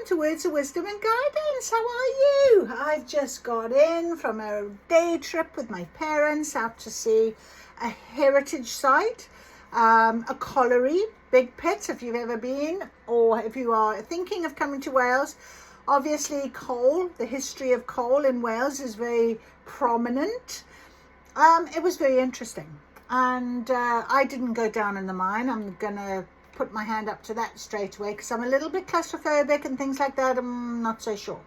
to Words of Wisdom and Guidance. How are you? I've just got in from a day trip with my parents out to see a heritage site, a colliery, Big Pit, if you've ever been, or if you are thinking of coming to Wales. Obviously, coal, the history of coal in Wales is very prominent. It was very interesting. And I didn't go down in the mine. I'm going to put my hand up to that straight away because I'm a little bit claustrophobic and things like that. I'm not so sure.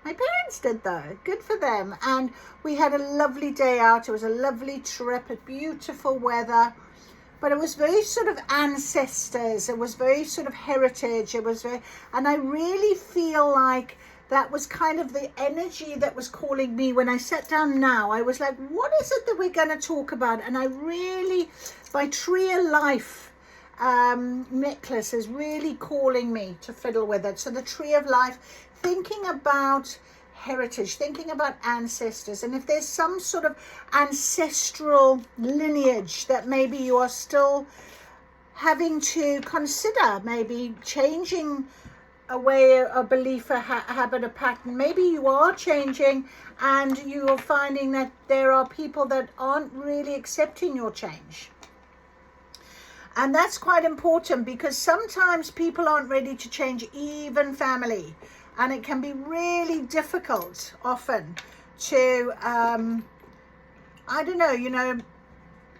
My parents did though. Good for them. And we had a lovely day out. It was a lovely trip, a beautiful weather. But it was very sort of ancestors. It was very sort of heritage. It was very, and I really feel like that was kind of the energy that was calling me when I sat down now. I was like, what is it that we're going to talk about? And I really, my Tree of Life necklace is really calling me to fiddle with it. So the Tree of Life, thinking about heritage, thinking about ancestors, and if there's some sort of ancestral lineage that maybe you are still having to consider, maybe changing a way, a belief, a habit, a pattern. Maybe you are changing and you are finding that there are people that aren't really accepting your change. And that's quite important because sometimes people aren't ready to change, even family. And it can be really difficult often to, I don't know,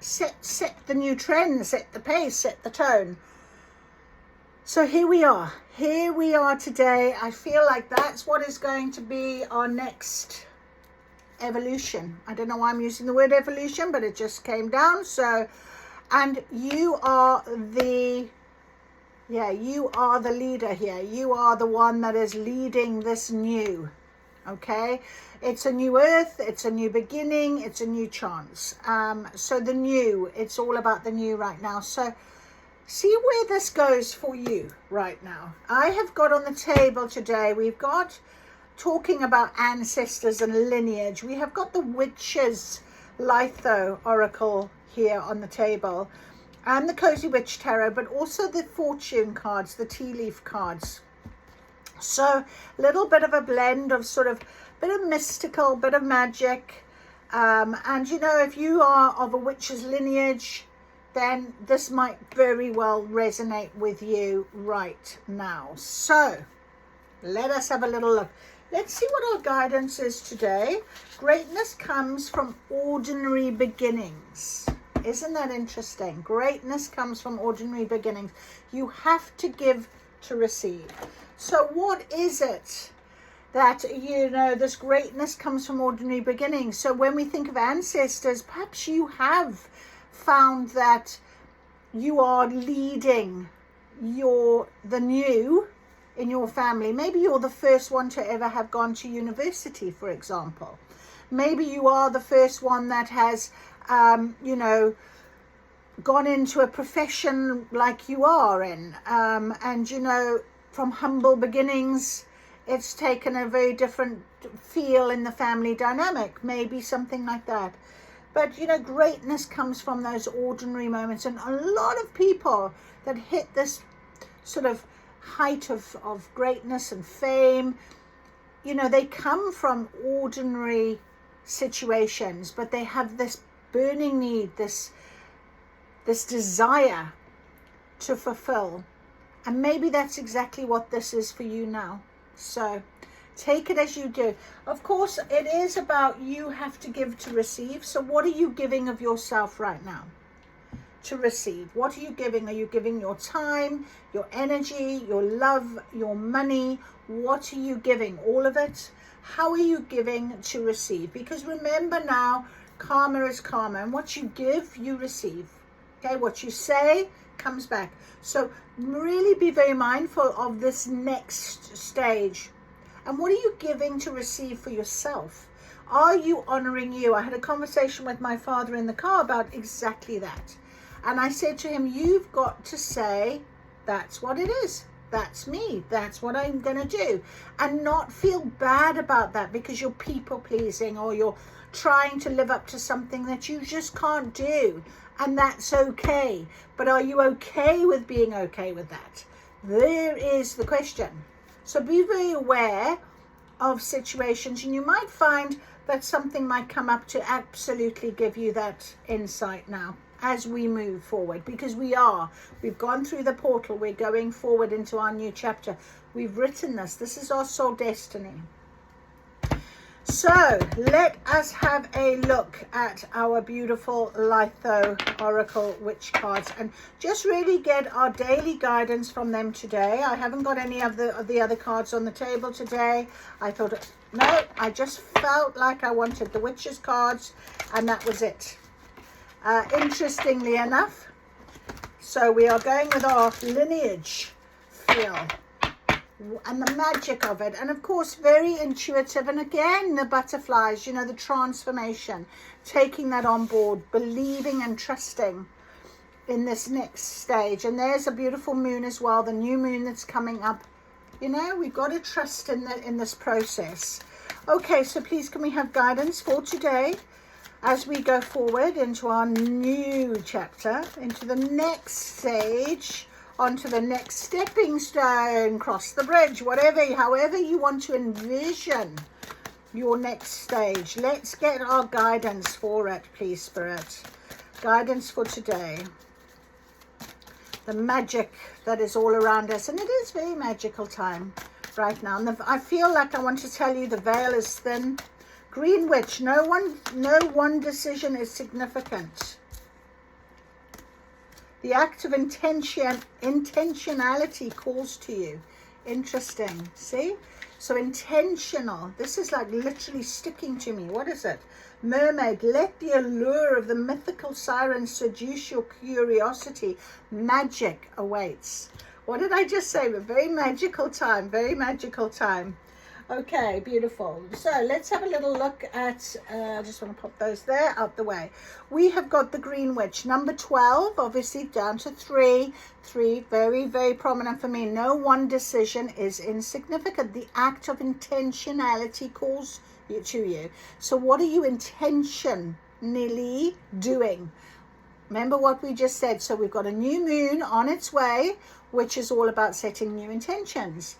set the new trend, set the pace, set the tone. So here we are today. I feel like that's what is going to be our next evolution. I don't know why I'm using the word evolution, but it just came down. So, and you are the leader here. You are the one that is leading this new, okay? It's a new earth, it's a new beginning, it's a new chance. So the new, it's all about the new right now. So see where this goes for you right now. I have got on the table today, we've got talking about ancestors and lineage. We have got the Witch's Litho Oracle here on the table, and the Cozy Witch Tarot, but also the fortune cards, the tea leaf cards. So a little bit of a blend of sort of bit of mystical, bit of magic. And you know, if you are of a witch's lineage, then this might very well resonate with you right now. So let us have a little look. Let's see what our guidance is today. Greatness comes from ordinary beginnings. Isn't that interesting? Greatness comes from ordinary beginnings. You have to give to receive. So what is it that, you know, this greatness comes from ordinary beginnings? So when we think of ancestors, perhaps you have found that you are leading the new in your family. Maybe you're the first one to ever have gone to university, for example. Maybe you are the first one that has gone into a profession like you are in, and from humble beginnings, it's taken a very different feel in the family dynamic, maybe something like that. But greatness comes from those ordinary moments, and a lot of people that hit this sort of height of greatness and fame, they come from ordinary situations, but they have this burning need, this desire to fulfill. And maybe that's exactly what this is for you now. So take it as you do. Of course, it is about you have to give to receive. So what are you giving of yourself right now to receive? What are you giving? Are you giving your time, your energy, your love, your money? What are you giving? All of it? How are you giving to receive? Because remember now, karma is karma, and what you give, you receive. Okay, what you say comes back. So really be very mindful of this next stage. And what are you giving to receive for yourself? Are you honoring you? I had a conversation with my father in the car about exactly that. And I said to him, you've got to say, that's what it is. That's me. That's what I'm going to do. And not feel bad about that because you're people pleasing or you're trying to live up to something that you just can't do. And that's okay. But are you okay with being okay with that? There is the question. So be very aware of situations, and you might find that something might come up to absolutely give you that insight now as we move forward, because we've gone through the portal, we're going forward into our new chapter. We've written this is our soul destiny. So let us have a look at our beautiful Litho Oracle Witch cards and just really get our daily guidance from them today. I haven't got any of the other cards on the table today. I thought, no, I just felt like I wanted the Witch's cards, and that was it. Interestingly enough, so we are going with our lineage feel and the magic of it, and of course very intuitive, and again the butterflies, you know, the transformation, taking that on board, believing and trusting in this next stage. And there's a beautiful moon as well, the new moon that's coming up. You know, we've got to trust in this process. Okay, so please can we have guidance for today as we go forward into our new chapter, into the next stage, onto the next stepping stone, cross the bridge, however you want to envision your next stage. Let's get our guidance for it, please, Spirit. Guidance for today. The magic that is all around us, and it is very magical time right now. And I feel like I want to tell you the veil is thin. Green Witch, no one decision is significant. The act of intentionality calls to you. Interesting. See? So intentional. This is like literally sticking to me. What is it? Mermaid, let the allure of the mythical siren seduce your curiosity. Magic awaits. What did I just say? A very magical time. Very magical time. Okay, beautiful. So let's have a little look at, I just want to pop those there out the way. We have got the Green Witch, number 12, obviously down to 3. 3, very, very prominent for me. No one decision is insignificant. The act of intentionality calls to you. So what are you intentionally doing? Remember what we just said. So we've got a new moon on its way, which is all about setting new intentions.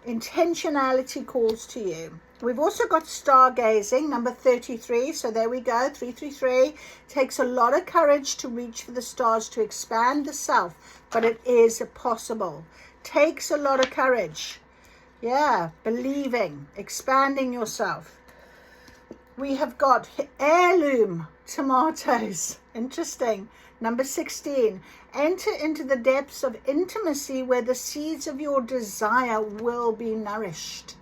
Intentionality calls to you. We've also got stargazing, number 33. So there we go, 333. Takes a lot of courage to reach for the stars, to expand the self, but it is possible. Takes a lot of courage. Yeah, believing, expanding yourself. We have got heirloom tomatoes. Interesting. Number 16, enter into the depths of intimacy where the seeds of your desire will be nourished.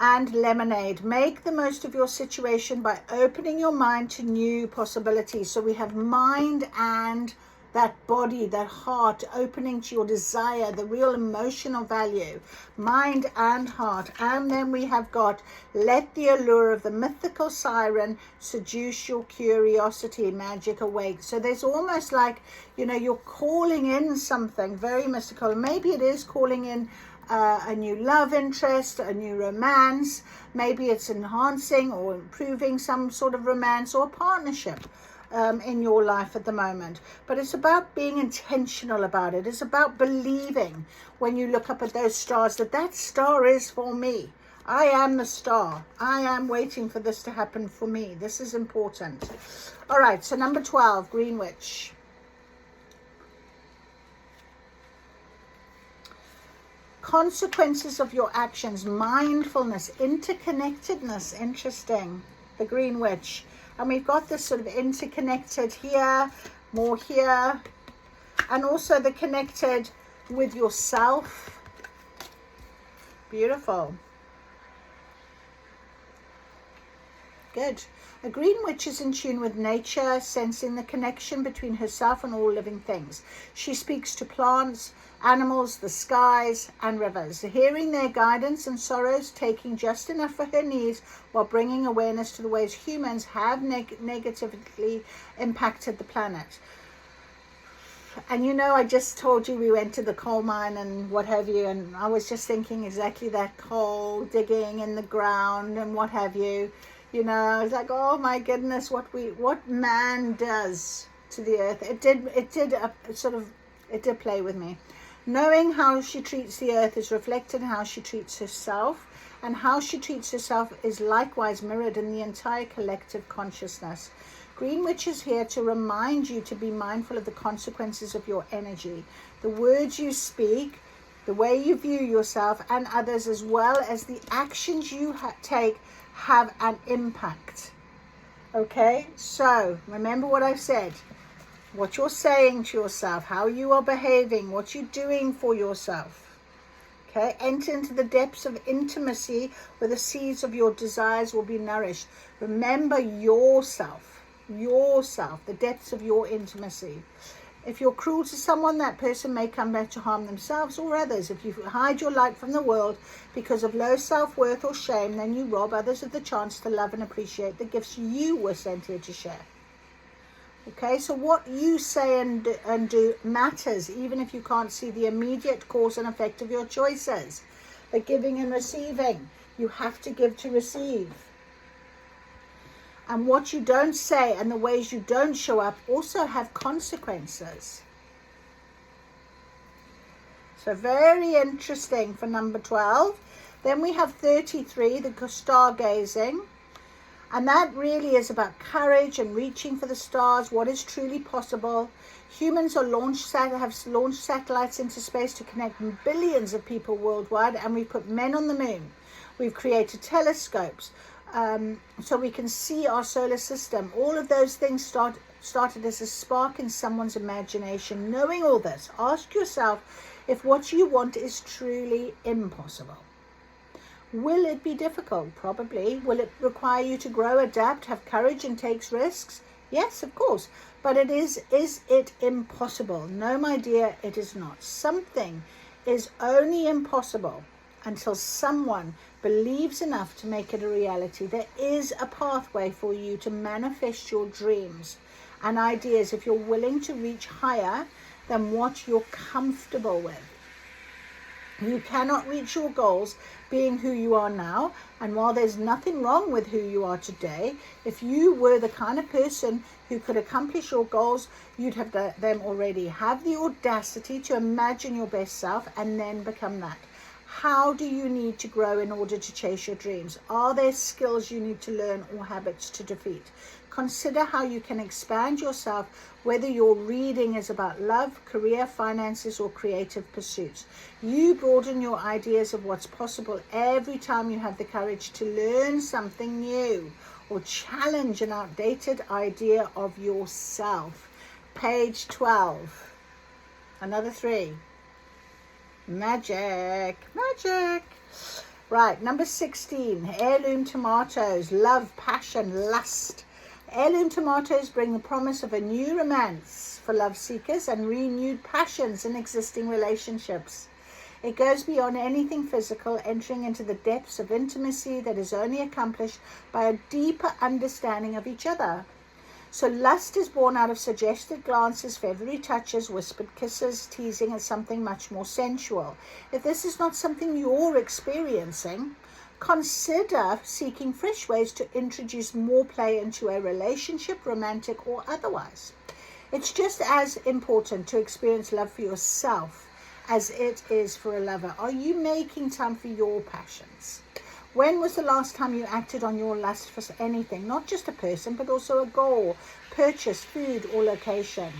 And lemonade, make the most of your situation by opening your mind to new possibilities. So we have mind and that body, that heart, opening to your desire, the real emotional value, mind and heart. And then we have got, let the allure of the mythical siren seduce your curiosity, magic awake. So there's almost like, you know, you're calling in something very mystical. Maybe it is calling in a new love interest, a new romance. Maybe it's enhancing or improving some sort of romance or partnership in your life at the moment. But it's about being intentional about it. It's about believing when you look up at those stars that star is for me. I am the star. I am waiting for this to happen for me. This is important. All right, so number 12, Green Witch. Consequences of your actions, mindfulness, interconnectedness. Interesting. The Green Witch. And we've got this sort of interconnected here, more here, and also the connected with yourself. Beautiful. Good. A Green Witch is in tune with nature, sensing the connection between herself and all living things. She speaks to plants, animals, the skies, and rivers, hearing their guidance and sorrows, taking just enough for her needs while bringing awareness to the ways humans have negatively impacted the planet. And you know, I just told you we went to the coal mine and what have you, and I was just thinking exactly that, coal, digging in the ground and what have you. You know, I was like, oh my goodness, what man does to the earth. It did play with me. Knowing how she treats the earth is reflected in how she treats herself, and how she treats herself is likewise mirrored in the entire collective consciousness. Green Witch is here to remind you to be mindful of the consequences of your energy, the words you speak, the way you view yourself and others, as well as the actions you take have an impact. Okay, so remember what I've said. What you're saying to yourself, how you are behaving, what you're doing for yourself. Okay, enter into the depths of intimacy where the seeds of your desires will be nourished. Remember yourself, the depths of your intimacy. If you're cruel to someone, that person may come back to harm themselves or others. If you hide your light from the world because of low self-worth or shame, then you rob others of the chance to love and appreciate the gifts you were sent here to share. Okay, so what you say and do matters, even if you can't see the immediate cause and effect of your choices. The giving and receiving. You have to give to receive. And what you don't say and the ways you don't show up also have consequences. So very interesting for number 12. Then we have 33, the stargazing. And that really is about courage and reaching for the stars, what is truly possible. Humans have launched satellites into space to connect billions of people worldwide, and we've put men on the moon. We've created telescopes so we can see our solar system. All of those things started as a spark in someone's imagination. Knowing all this, ask yourself if what you want is truly impossible. Will it be difficult? Probably. Will it require you to grow, adapt, have courage and take risks? Yes, of course. But is it impossible? No, my dear, it is not. Something is only impossible until someone believes enough to make it a reality. There is a pathway for you to manifest your dreams and ideas if you're willing to reach higher than what you're comfortable with. You cannot reach your goals being who you are now, and while there's nothing wrong with who you are today, if you were the kind of person who could accomplish your goals, you'd have them already. Have the audacity to imagine your best self and then become that. How do you need to grow in order to chase your dreams? Are there skills you need to learn or habits to defeat? Consider how you can expand yourself, whether your reading is about love, career, finances, or creative pursuits. You broaden your ideas of what's possible every time you have the courage to learn something new or challenge an outdated idea of yourself. Page 12. Another 3. Magic. Right, number 16. Heirloom tomatoes. Love, passion, lust. Heirloom tomatoes bring the promise of a new romance for love seekers and renewed passions in existing relationships. It goes beyond anything physical, entering into the depths of intimacy that is only accomplished by a deeper understanding of each other. So lust is born out of suggested glances, feathery touches, whispered kisses, teasing, and something much more sensual. If this is not something you're experiencing, consider seeking fresh ways to introduce more play into a relationship, romantic or otherwise. It's just as important to experience love for yourself as it is for a lover. Are you making time for your passions? When was the last time you acted on your lust for anything? Not just a person, but also a goal, purchase, food, or location.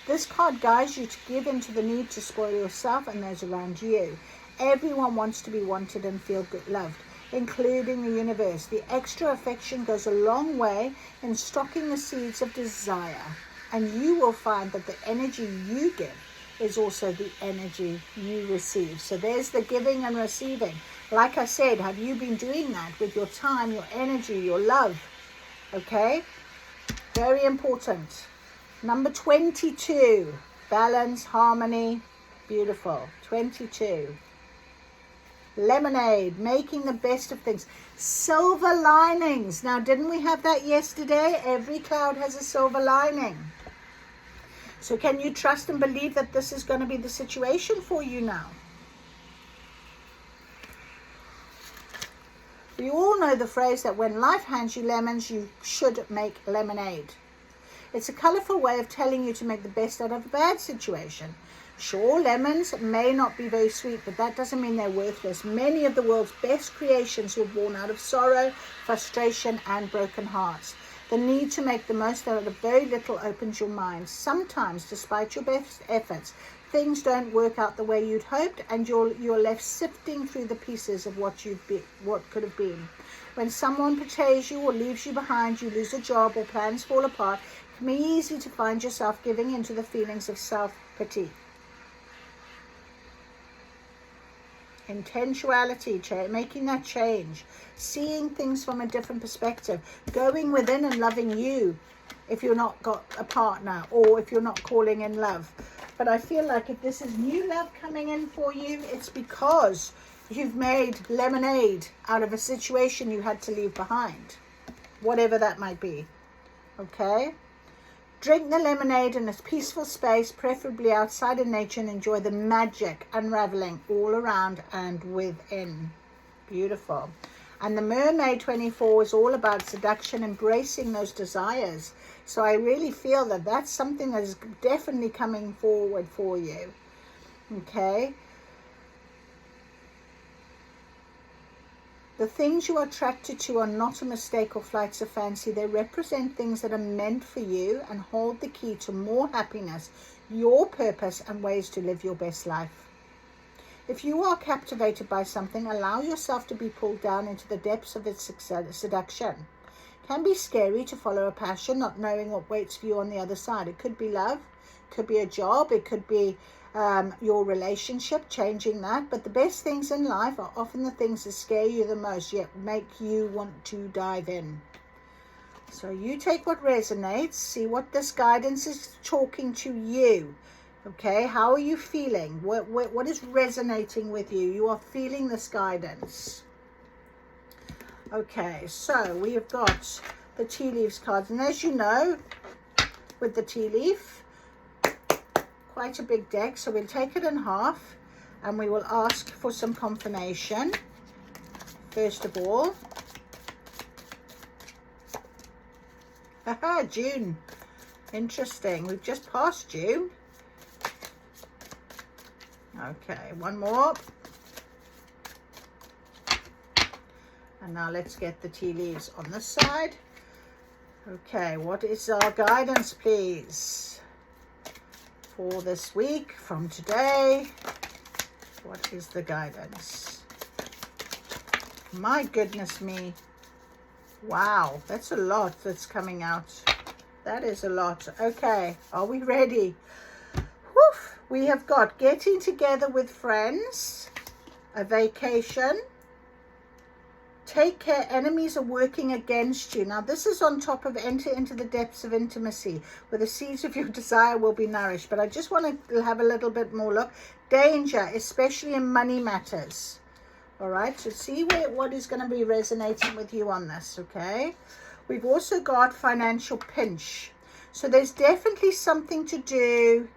This card guides you to give in to the need to spoil yourself and those around you. Everyone wants to be wanted and feel good, loved, including the universe. The extra affection goes a long way in stocking the seeds of desire, and you will find that the energy you give is also the energy you receive. So there's the giving and receiving. Like I said, have you been doing that with your time, your energy, your love? Okay, very important. Number 22, balance, harmony, beautiful. 22. Lemonade, making the best of things. Silver linings. Now, didn't we have that yesterday? Every cloud has a silver lining. So can you trust and believe that this is going to be the situation for you now? We all know the phrase that when life hands you lemons, you should make lemonade. It's a colorful way of telling you to make the best out of a bad situation. Sure, lemons may not be very sweet, but that doesn't mean they're worthless. Many of the world's best creations were born out of sorrow, frustration, and broken hearts. The need to make the most out of very little opens your mind. Sometimes, despite your best efforts, things don't work out the way you'd hoped, and you're left sifting through the pieces of what could have been. When someone betrays you or leaves you behind, you lose a job or plans fall apart, it can be easy to find yourself giving into the feelings of self-pity. Intentionality, making that change, seeing things from a different perspective, going within and loving you if you're not got a partner or if you're not calling in love. But I feel like if this is new love coming in for you, it's because you've made lemonade out of a situation you had to leave behind, whatever that might be. Okay? Drink the lemonade in a peaceful space, preferably outside in nature, and enjoy the magic unraveling all around and within. Beautiful. And the Mermaid 24 is all about seduction, embracing those desires. So I really feel that that's something that is definitely coming forward for you. Okay? The things you are attracted to are not a mistake or flights of fancy. They represent things that are meant for you and hold the key to more happiness, your purpose, and ways to live your best life. If you are captivated by something, allow yourself to be pulled down into the depths of its seduction. It can be scary to follow a passion, not knowing what waits for you on the other side. It could be love, it could be a job, it could be your relationship, changing that. But the best things in life are often the things that scare you the most, yet make you want to dive in. So you take what resonates, see what this guidance is talking to you. Okay, how are you feeling? What is resonating with you? You are feeling this guidance. Okay, so we have got the tea leaves cards, and as you know, with the tea leaf, quite a big deck, so we'll take it in half and we will ask for some confirmation. First of all, haha, June, interesting, we've just passed June. Okay, one more, and now let's get the tea leaves on this side. Okay, what is our guidance, please, for this week from today? What is the guidance? My goodness me. Wow, that's a lot that's coming out. That is a lot. Okay, are we ready? Woof. We have got getting together with friends, a vacation, take care, enemies are working against you. Now this is on top of enter into the depths of intimacy where the seeds of your desire will be nourished. But I just want to have a little bit more look. Danger, especially in money matters. All right, so see what is going to be resonating with you on this, okay? We've also got financial pinch. So there's definitely something to do.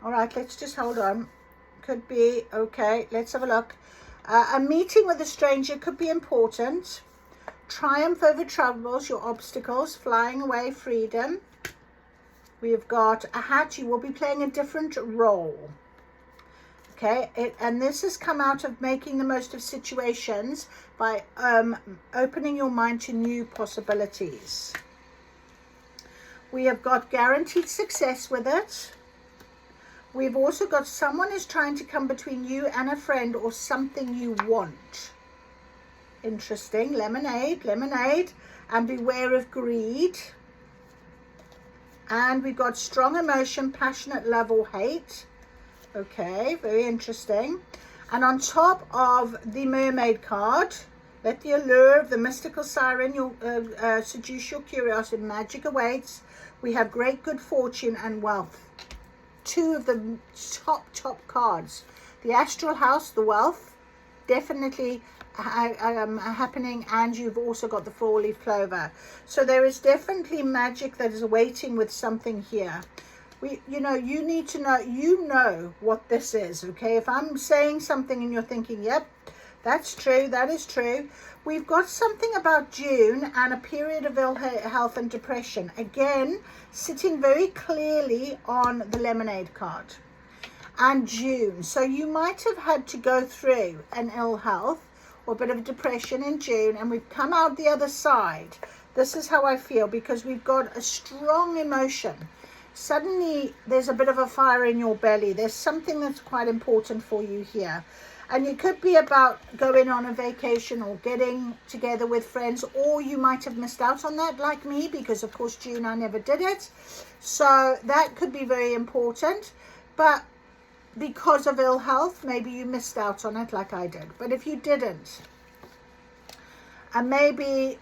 All right, let's just hold on. Could be, okay, let's have a look. A meeting with a stranger could be important. Triumph over troubles, your obstacles, flying away, freedom. We've got a hat, you will be playing a different role. Okay, and this has come out of making the most of situations by opening your mind to new possibilities. We have got guaranteed success with it. We've also got someone is trying to come between you and a friend or something you want. Interesting. Lemonade, lemonade. And beware of greed. And we've got strong emotion, passionate love or hate. Okay, very interesting. And on top of the mermaid card, let the allure of the mystical siren seduce your curiosity. Magic awaits. We have great good fortune and wealth. Two of the top cards. The astral house, the wealth, definitely happening, and you've also got the four-leaf clover. So there is definitely magic that is waiting with something here. You need to know, what this is, okay? If I'm saying something and you're thinking, yep, That's true. That is true. We've got something about June and a period of ill health and depression. Again, sitting very clearly on the lemonade card. And June. So you might have had to go through an ill health or a bit of depression in June, and we've come out the other side. This is how I feel, because we've got a strong emotion. Suddenly there's a bit of a fire in your belly. There's something that's quite important for you here. And it could be about going on a vacation or getting together with friends, or you might have missed out on that like me, because of course June I never did it. So that could be very important. But because of ill health, maybe you missed out on it like I did. But if you didn't, and maybe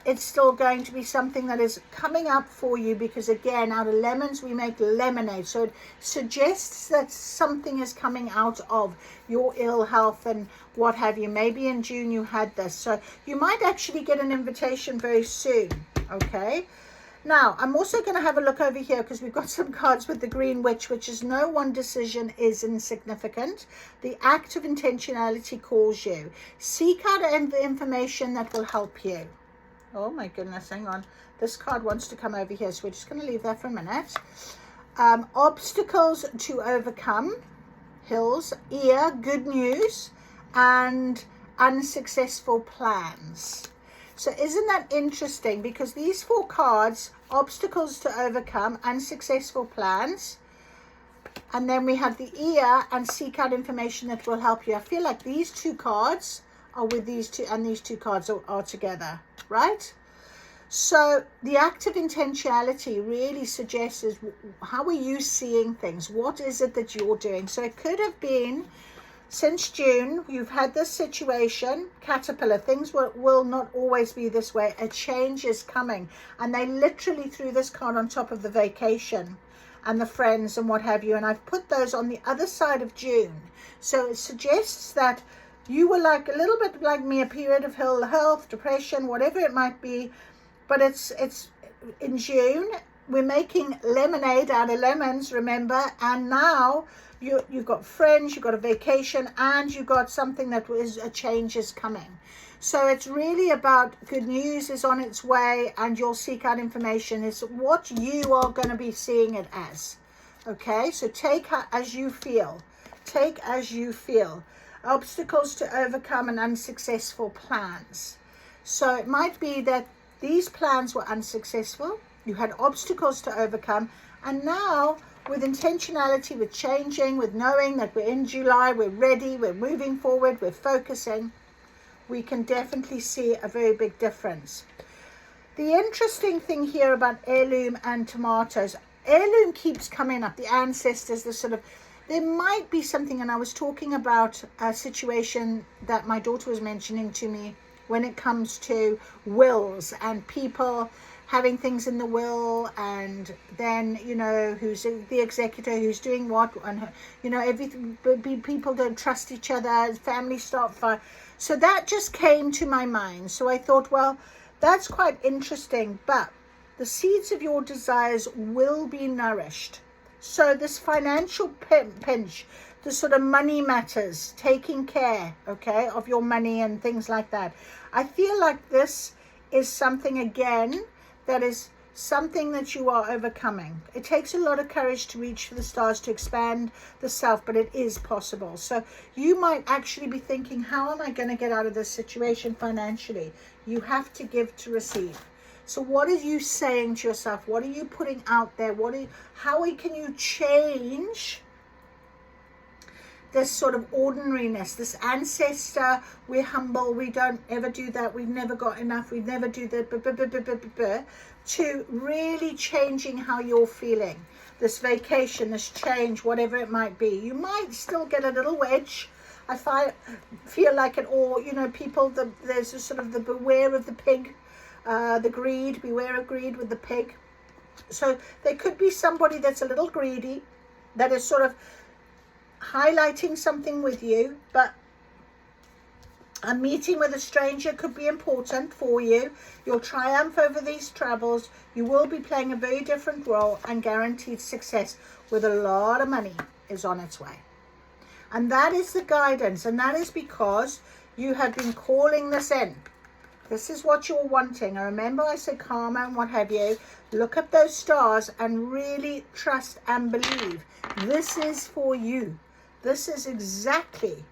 it's still going to be something that is coming up for you, because again, out of lemons we make lemonade. So it suggests that something is coming out of your ill health and what have you. Maybe in June you had this, so you might actually get an invitation very soon. Okay, now I'm also going to have a look over here, because we've got some cards with the green witch, which is no one decision is insignificant. The act of intentionality calls you. Seek out information that will help you. Oh my goodness, hang on. This card wants to come over here, so we're just going to leave that for a minute. Obstacles to overcome, hills, ear, good news, and unsuccessful plans. So isn't that interesting? Because these 4 cards, obstacles to overcome, unsuccessful plans, and then we have the ear and seek out information that will help you. I feel like these 2 cards are with these 2, and these 2 cards are together, right? So the act of intentionality really suggests is, how are you seeing things? What is it that you're doing? So it could have been since June, you've had this situation, caterpillar, things will not always be this way. A change is coming. And they literally threw this card on top of the vacation and the friends and what have you. And I've put those on the other side of June. So it suggests that you were like a little bit like me, a period of ill health, depression, whatever it might be. But it's in June. We're making lemonade out of lemons, remember? And now you've got friends, you've got a vacation, and you've got something that was a change is coming. So it's really about good news is on its way, and you'll seek out information. It's what you are going to be seeing it as. Okay, so take as you feel. Take as you feel. Obstacles to overcome and unsuccessful plans. So it might be that these plans were unsuccessful. You had obstacles to overcome, and now with intentionality, with changing, with knowing that we're in July, we're ready, we're moving forward, we're focusing, we can definitely see a very big difference. The interesting thing here about heirloom and tomatoes, heirloom keeps coming up, the ancestors, the sort of, there might be something, and I was talking about a situation that my daughter was mentioning to me when it comes to wills and people having things in the will, and then, you know, who's the executor, who's doing what, and, you know, everything, people don't trust each other, families start fighting. So that just came to my mind. So I thought, well, that's quite interesting, but the seeds of your desires will be nourished. So this financial pinch, the sort of money matters, taking care, okay, of your money and things like that. I feel like this is something, again, that is something that you are overcoming. It takes a lot of courage to reach for the stars, to expand the self, but it is possible. So you might actually be thinking, how am I going to get out of this situation financially? You have to give to receive. So what are you saying to yourself? What are you putting out there? How can you change this sort of ordinariness, this ancestor, we're humble, we don't ever do that, we've never got enough, we never do that, to really changing how you're feeling. This vacation, this change, whatever it might be. You might still get a little wedge. I feel like it all, you know, people, there's a sort of the beware of the pig, the greed, beware of greed with the pig. So there could be somebody that's a little greedy, that is sort of highlighting something with you, but a meeting with a stranger could be important for you. You'll triumph over these troubles. You will be playing a very different role, and guaranteed success with a lot of money is on its way. And that is the guidance, and that is because You have been calling this in. This is what you're wanting. And remember I said karma and what have you. Look at those stars and really trust and believe. This is for you. This is exactly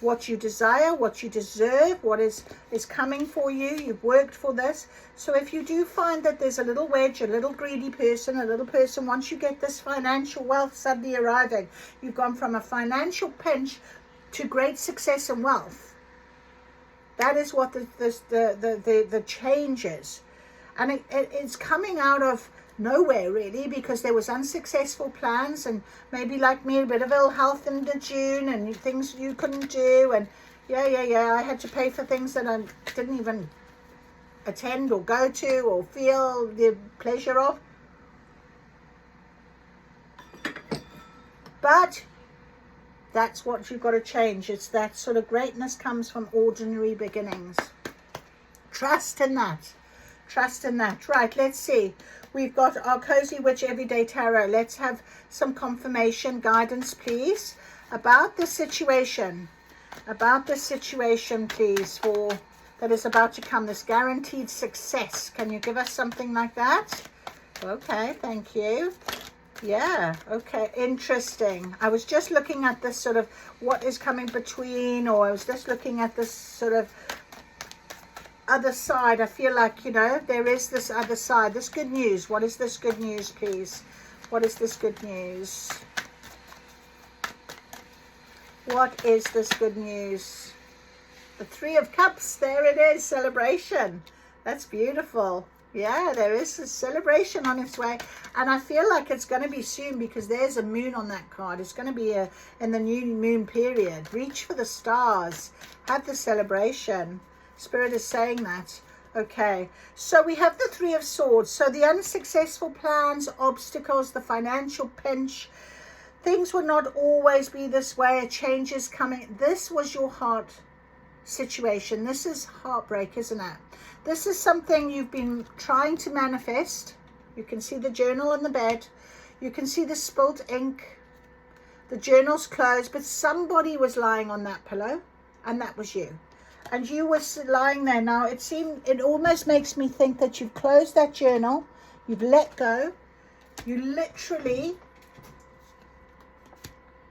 what you desire, what you deserve, what is coming for you. You've worked for this. So if you do find that there's a little wedge, a little greedy person, a little person, once you get this financial wealth suddenly arriving, you've gone from a financial pinch to great success and wealth. That is what the change is. And it's coming out of nowhere really, because there was unsuccessful plans and maybe like me a bit of ill health in the June and things you couldn't do, and I had to pay for things that I didn't even attend or go to or feel the pleasure of. But that's what you've got to change. It's that sort of greatness comes from ordinary beginnings. Trust in that. Trust in that. Right, let's see. We've got our Cozy Witch Everyday Tarot. Let's have some confirmation, guidance, please, about the situation. About the situation, please, for that is about to come. This guaranteed success. Can you give us something like that? Okay, thank you. Yeah, okay, interesting. I was just looking at this sort of what is coming between, or I was just looking at this sort of other side. I feel like, you know, there is this other side. This good news. What is this good news, please? What is this good news? What is this good news? The Three of Cups. There it is. Celebration. That's beautiful. Yeah, there is a celebration on its way. And I feel like it's going to be soon, because there's a moon on that card. It's going to be in the new moon period. Reach for the stars. Have the celebration. Spirit is saying that. Okay, so we have the Three of Swords. So the unsuccessful plans, obstacles, the financial pinch. Things will not always be this way. A change is coming. This was your heart situation. This is heartbreak, isn't it? This is something you've been trying to manifest. You can see the journal on the bed. You can see the spilt ink. The journal's closed, but somebody was lying on that pillow, and that was you. And you were lying there. Now, it almost makes me think that you've closed that journal. You've let go. You literally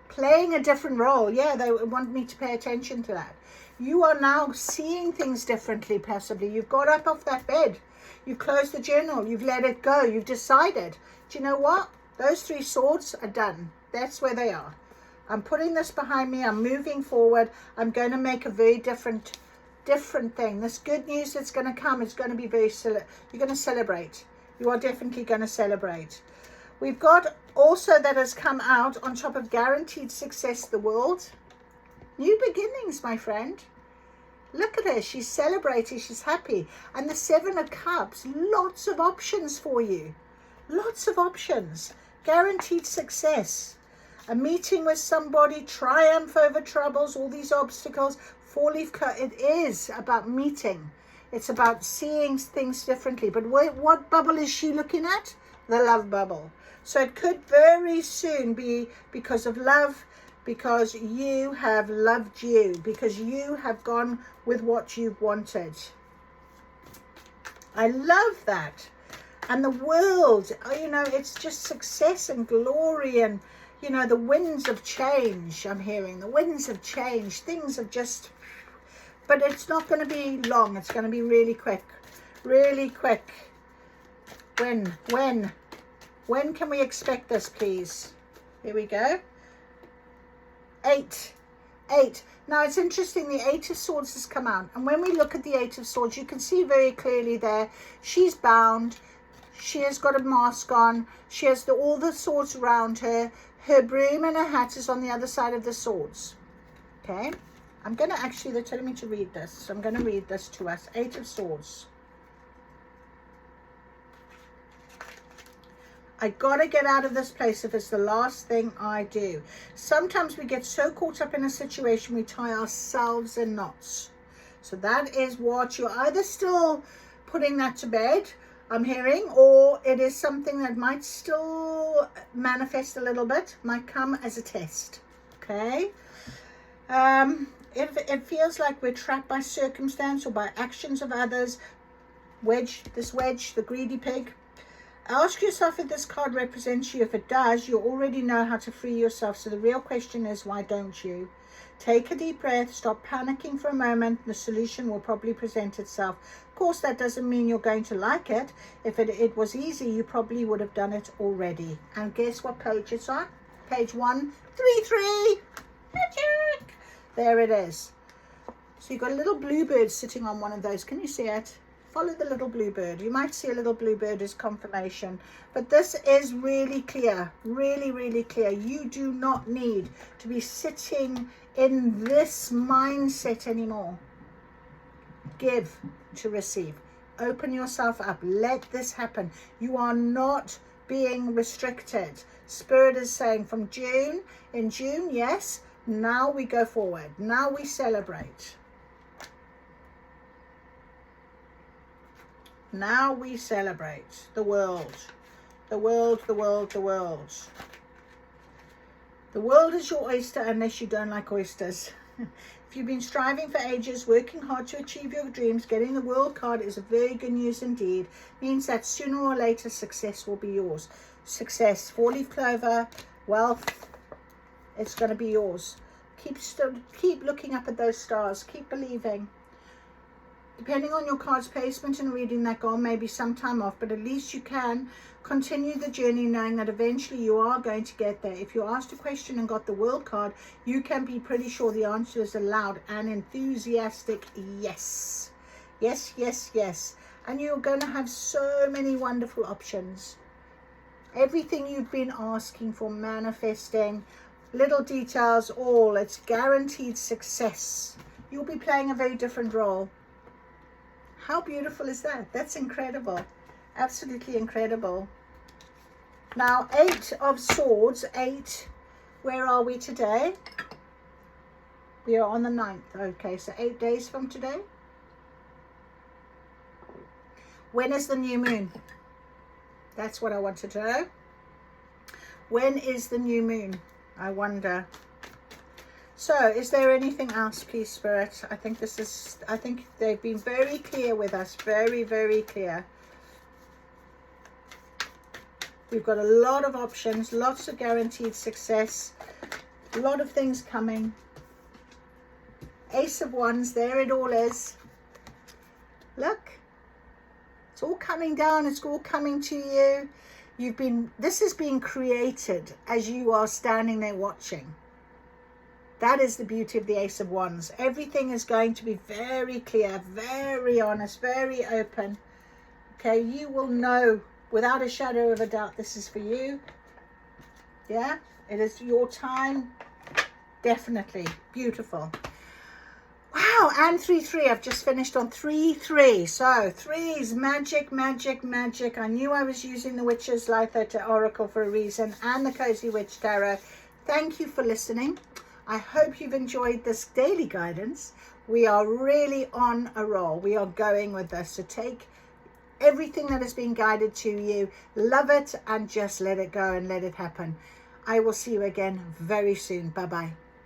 playing a different role. Yeah, they want me to pay attention to that. You are now seeing things differently, possibly. You've got up off that bed. You've closed the journal. You've let it go. You've decided. Do you know what? Those Three Swords are done. That's where they are. I'm putting this behind me. I'm moving forward. I'm going to make a very different thing. This good news that's going to come is going to be you're going to celebrate. You are definitely going to celebrate. We've got also that has come out on top of guaranteed success, the world. New beginnings, my friend. Look at her. She's celebrating. She's happy. And the Seven of Cups. Lots of options for you. Lots of options. Guaranteed success. A meeting with somebody. Triumph over troubles. All these obstacles. Four-leaf cut. It is about meeting. It's about seeing things differently. But what bubble is she looking at? The love bubble. So it could very soon be because of love, because you have loved you, because you have gone with what you've wanted. I love that. And the world, you know, it's just success and glory and, you know, the winds of change. I'm hearing the winds of change. Things have just, but it's not going to be long. It's going to be really quick, really quick. When can we expect this, please? Here we go. 8. Now it's interesting, the Eight of Swords has come out, and when we look at the Eight of Swords, you can see very clearly there she's bound. She has got a mask on. She has all the swords around her. Her broom and her hat is on the other side of the swords. Okay, I'm going to actually, they're telling me to read this, so I'm going to read this to us. Eight of Swords. I got to get out of this place if it's the last thing I do. Sometimes we get so caught up in a situation, we tie ourselves in knots. So that is what you're either still putting that to bed, I'm hearing, or it is something that might still manifest a little bit, might come as a test. Okay. If it feels like we're trapped by circumstance or by actions of others, this wedge, the greedy pig, ask yourself if this card represents you. If it does, you already know how to free yourself. So the real question is, why don't you? Take a deep breath, stop panicking for a moment. The solution will probably present itself. Of course, that doesn't mean you're going to like it. If it was easy, you probably would have done it already. And guess what page it's on? Page 133. Magic! There it is. So you've got a little bluebird sitting on one of those. Can you see it? Follow the little bluebird. You might see a little bluebird as confirmation. But this is really clear. Really, really clear. You do not need to be sitting in this mindset anymore. Give to receive. Open yourself up. Let this happen. You are not being restricted. Spirit is saying from June, in June, yes, now we go forward. Now we celebrate. Now we celebrate the world. The world, the world, the world. The world is your oyster unless you don't like oysters. If you've been striving for ages, working hard to achieve your dreams, getting the world card is a very good news indeed. Means that sooner or later success will be yours. Success, 4-leaf clover, wealth, it's going to be yours. Keep looking up at those stars. Keep believing. Depending on your card's placement and reading, that goal may be some time off, but at least you can continue the journey knowing that eventually you are going to get there. If you asked a question and got the world card, you can be pretty sure the answer is a loud and enthusiastic yes. Yes, yes, yes. And you're going to have so many wonderful options. Everything you've been asking for, manifesting, little details, all, it's guaranteed success. You'll be playing a very different role. How beautiful is that? That's incredible. Absolutely incredible. Now, 8 of Swords, 8. Where are we today? We are on the 9th. Okay, so 8 days from today. When is the new moon? That's what I wanted to know. When is the new moon? I wonder. So, is there anything else, please, Spirit? I think they've been very clear with us. Very, very clear. We've got a lot of options, lots of guaranteed success, a lot of things coming. Ace of Wands, there it all is. Look, it's all coming down. It's all coming to you. This is being created as you are standing there watching. That is the beauty of the Ace of Wands. Everything is going to be very clear, very honest, very open. Okay, you will know without a shadow of a doubt this is for you. Yeah, it is your time. Definitely. Beautiful. Wow, and 3-3. I've just finished on 3-3. So, 3 is magic, magic, magic. I knew I was using the Witch's Litho Oracle for a reason, and the Cozy Witch Tarot. Thank you for listening. I hope you've enjoyed this daily guidance. We are really on a roll. We are going with this. So take everything that has been guided to you, love it, and just let it go and let it happen. I will see you again very soon. Bye-bye.